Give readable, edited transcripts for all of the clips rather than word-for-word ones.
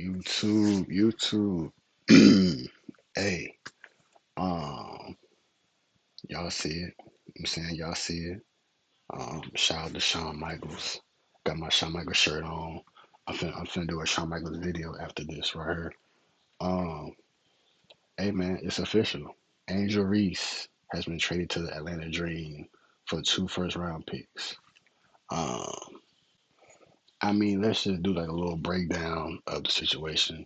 YouTube. Hey, um, y'all see it. I'm saying y'all see it. Shout out to Shawn Michaels. Got my Shawn Michaels shirt on. I'm finna do a Shawn Michaels video after this right here. Um, hey man, it's official. Angel Reese has been traded to the Atlanta Dream for two first round picks. Um, I mean, let's just do like a little breakdown of the situation.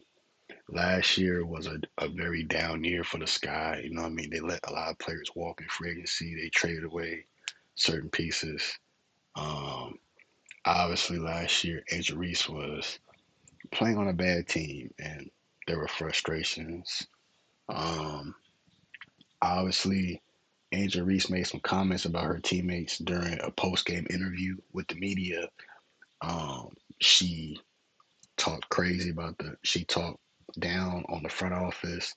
Last year was a very down year for the Sky. You know what I mean? They let a lot of players walk in free agency. They traded away certain pieces. Um, Obviously, last year, Angel Reese was playing on a bad team, and there were frustrations. Um, Obviously, Angel Reese made some comments about her teammates during a post game interview with the media. She talked crazy about she talked down on the front office.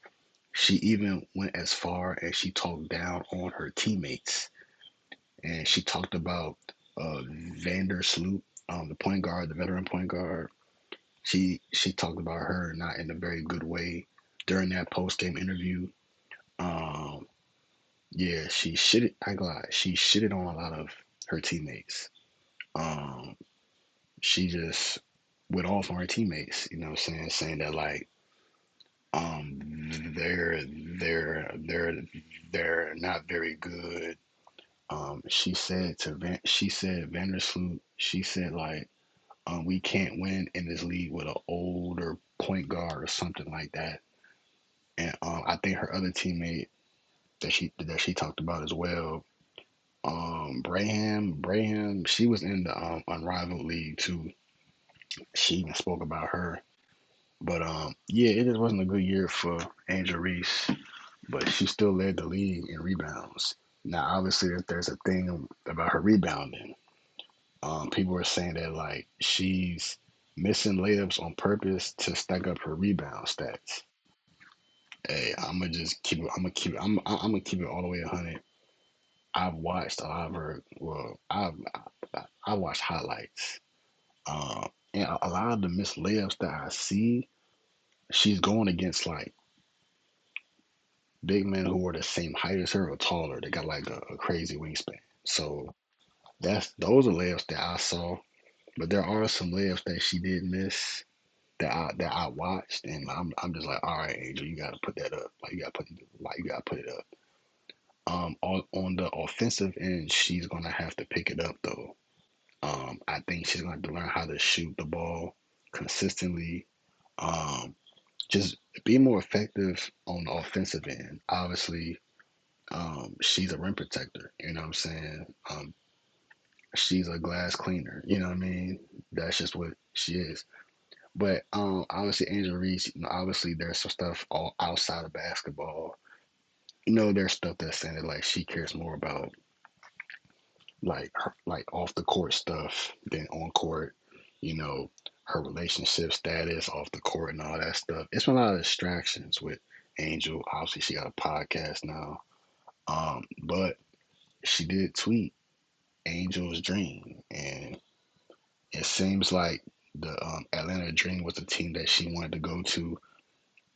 She even went as far as she talked down on her teammates, and she talked about Vander Sloop, the point guard, the veteran point guard. She talked about her not in a very good way during that post game interview. Um, yeah, she shitted. I got she shitted on a lot of her teammates. Um, she just went off on her teammates. You know what I'm saying that like um they're they're they're not very good. She said Vandersloot, she said like we can't win in this league with an older point guard or something like that. And I think her other teammate that she talked about as well, Braham, she was in the Unrivaled League too. She even spoke about her. But yeah, it just wasn't a good year for Angel Reese, but she still led the league in rebounds. Now, obviously, if there's a thing about her rebounding. People are saying that like she's missing layups on purpose to stack up her rebound stats. Hey, I'm gonna just keep it. I'm gonna keep it all the way 100. I've watched a lot of her. Well, I watched highlights. And a lot of the missed layups that I see, she's going against like big men who are the same height as her or taller. They got like a crazy wingspan. So those are layups that I saw. But there are some layups that she did miss that I watched, and I'm just like, all right, Angel, you gotta put that up. You gotta put it up. On the offensive end, she's gonna have to pick it up though. I think she's gonna have to learn how to shoot the ball consistently. Um, just be more effective on the offensive end. Obviously, she's a rim protector. You know what I'm saying? She's a glass cleaner. You know what I mean? That's just what she is. But obviously Angel Reese, obviously there's some stuff all outside of basketball. There's stuff that's saying that like she cares more about like off the court stuff than on court. You know, her relationship status off the court and all that stuff. It's been a lot of distractions with Angel. Obviously, she got a podcast now. But she did tweet Angel's Dream, and it seems like the Atlanta Dream was the team that she wanted to go to.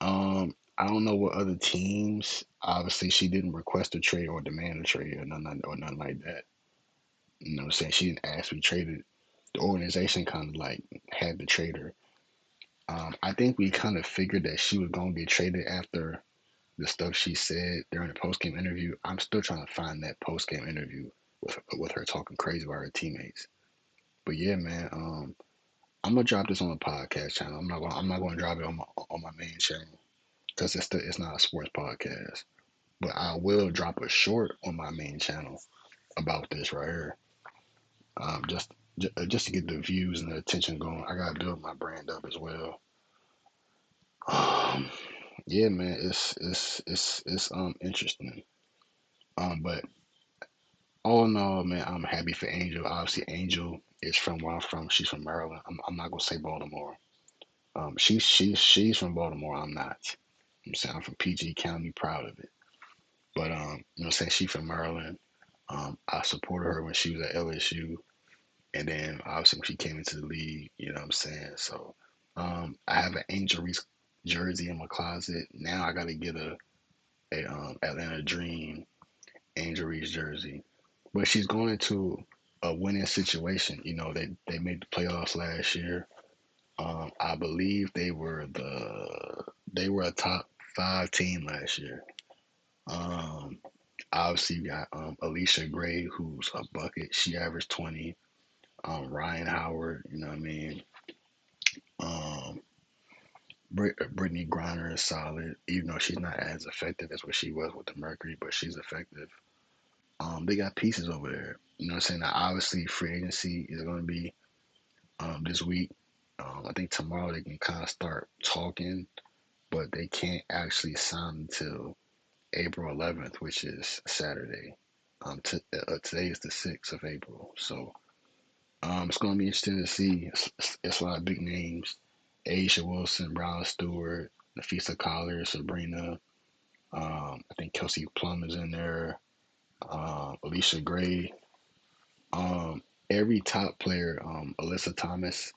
I don't know what other teams. Obviously, she didn't request a trade or demand a trade or nothing like that. You know what I'm saying? She didn't ask to be traded. The organization kind of like had to trade her. I think we kind of figured that she was going to get traded after the stuff she said during the post game interview. I'm still trying to find that post game interview with her talking crazy about her teammates. But yeah, man, I'm gonna drop this on the podcast channel. I'm not gonna drop it on my main channel because it's not a sports podcast. But I will drop a short on my main channel about this right here. Just to get the views and the attention going. I gotta build my brand up as well. Um, yeah, man, it's interesting. But all in all, man, I'm happy for Angel. Obviously, Angel is from where I'm from. She's from Maryland. I'm not gonna say Baltimore. She's from Baltimore. I'm not. I'm saying I'm from PG County, proud of it. But saying she's from Maryland. I supported her when she was at LSU, and then obviously when she came into the league, you know what I'm saying. So I have an Angel Reese jersey in my closet. Now I gotta get a Atlanta Dream Angel Reese jersey. But she's going into a winning situation. You know, they made the playoffs last year. I believe they were a top five team last year. Um, Obviously you got Alicia Gray, who's a bucket. She averaged 20. Ryan Howard, you know what I mean. Um, Brittany Griner is solid, even though she's not as effective as what she was with the Mercury, but she's effective. They got pieces over there. You know what I'm saying? Now, obviously, free agency is going to be this week. I think tomorrow they can kind of start talking, but they can't actually sign until April 11th, which is Saturday. Today is the 6th of April. So it's going to be interesting to see. It's a lot of big names. Asia Wilson, Brown Stewart, Nafisa Collier, Sabrina. I think Kelsey Plum is in there. Alicia Gray. Um, every top player, Alyssa Thomas,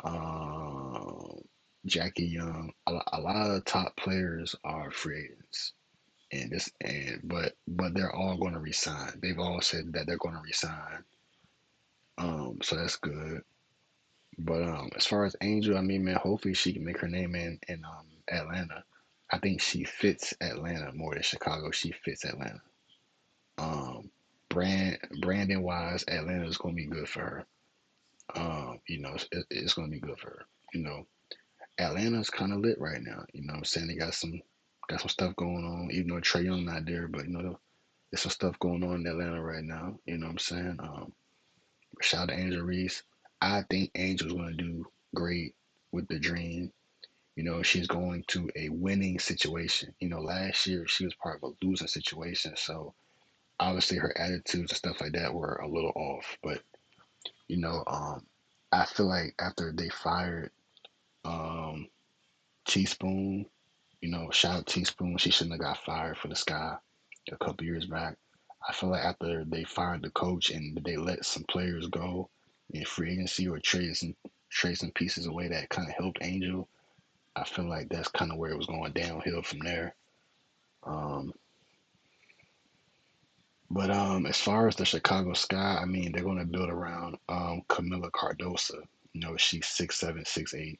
um, Jackie Young, a lot of the top players are free agents. But they're all going to resign. They've all said that they're going to resign. So that's good. But as far as Angel, I mean, man, hopefully she can make her name in Atlanta. I think she fits Atlanta more than Chicago. She fits Atlanta. Um, Brandon wise, Atlanta is going to be good for her. You know, it's going to be good for her. You know, Atlanta's kind of lit right now. You know, what I'm saying they got some stuff going on. Even though Trey Young not there, but you know, there's some stuff going on in Atlanta right now. You know what I'm saying? Shout out to Angel Reese. I think Angel's going to do great with the Dream. You know, she's going to a winning situation. You know, last year she was part of a losing situation. So obviously her attitudes and stuff like that were a little off. But, you know, I feel like after they fired um, Teaspoon, you know, shout out Teaspoon, she shouldn't have got fired for the Sky a couple years back. I feel like after they fired the coach and they let some players go in free agency or trade some pieces away that kind of helped Angel, I feel like that's kind of where it was going downhill from there. Um, but as far as the Chicago Sky, I mean, they're going to build around Camila Cardosa. You know, she's 6'7", 6'8",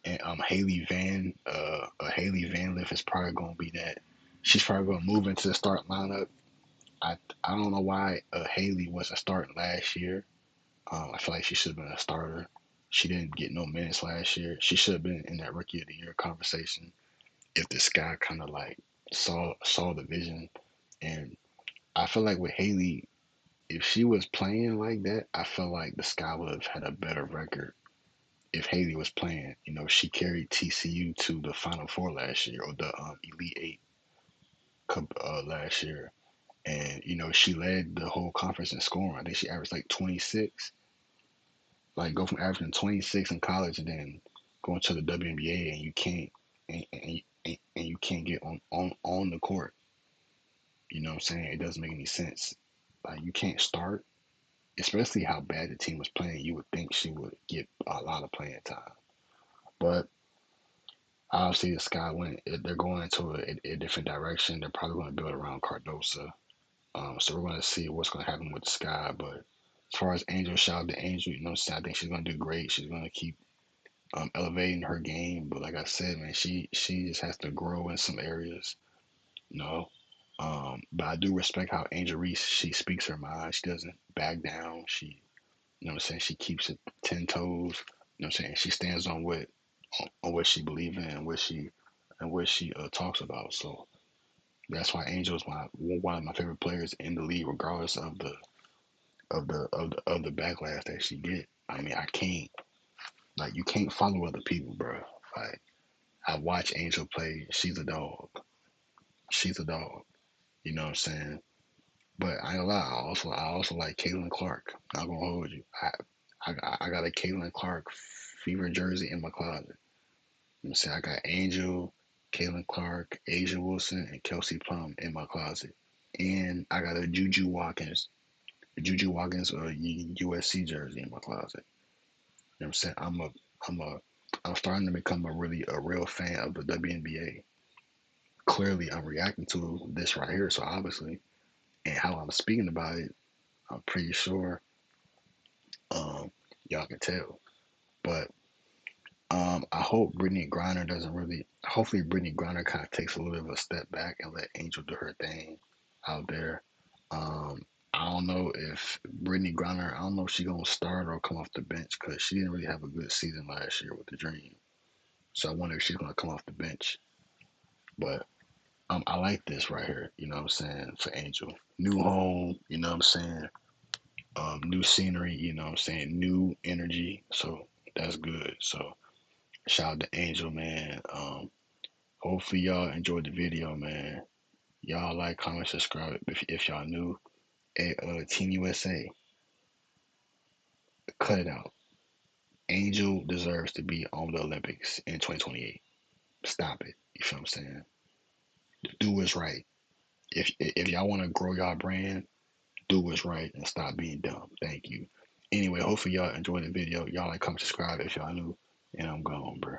and Haley Van Liff is probably going to be that. She's probably going to move into the start lineup. I I don't know why Haley wasn't starting last year. I feel like she should have been a starter. She didn't get no minutes last year. She should have been in that Rookie of the Year conversation if this guy kind of like saw the vision. And I feel like with Haley, if she was playing like that, I feel like the Sky would have had a better record if Haley was playing. You know, she carried TCU to the Final Four last year or the Elite Eight last year, and you know she led the whole conference in scoring. I think she averaged like 26. Like go from averaging 26 in college and then going to the WNBA and you can't and you can't get on the court. You know what I'm saying? It doesn't make any sense. Like you can't start, especially how bad the team was playing. You would think she would get a lot of playing time, but obviously the Sky went. They're going into a different direction. They're probably going to build around Cardosa. So we're going to see what's going to happen with the Sky. But as far as Angel, shout out to Angel. You know, what I'm saying? I think she's going to do great. She's going to keep elevating her game. But like I said, man, she just has to grow in some areas. You know, but I do respect how Angel Reese, she speaks her mind. She doesn't back down. She, you know what I'm saying, she keeps it 10 toes. You know what I'm saying? She stands on what she believes in and what she talks about. So that's why Angel is one of my favorite players in the league, regardless of the backlash that she get. I mean, I can't like you can't follow other people, bro. Like I watch Angel play. She's a dog. She's a dog. You know what I'm saying? But I ain't gonna lie. I also like Caitlin Clark. Not gonna hold you. I got a Caitlin Clark fever jersey in my closet. You know what I'm saying? I got Angel, Caitlin Clark, Asia Wilson, and Kelsey Plum in my closet. And I got a Juju Watkins USC jersey in my closet. You know what I'm saying? I'm starting to become a real fan of the WNBA. Clearly, I'm reacting to this right here, so obviously, and how I'm speaking about it, I'm pretty sure um, y'all can tell. But I hope Brittany Griner doesn't really. Hopefully, Brittany Griner kind of takes a little bit of a step back and let Angel do her thing out there. Um, I don't know if Brittany Griner. I don't know if she's gonna start or come off the bench because she didn't really have a good season last year with the Dream. So I wonder if she's gonna come off the bench. But I like this right here. You know what I'm saying, for Angel. New home. You know what I'm saying. New scenery. You know what I'm saying. New energy. So that's good. So shout out to Angel, man. Hopefully y'all enjoyed the video, man. Y'all like, comment, subscribe if y'all new. Hey, Team USA, cut it out. Angel deserves to be on the Olympics in 2028. Stop it. You feel what I'm saying? Do what's right. If y'all want to grow y'all brand, do what's right and stop being dumb. Thank you. Anyway, hopefully y'all enjoyed the video. Y'all like, comment, subscribe if y'all new. And I'm gone, bro.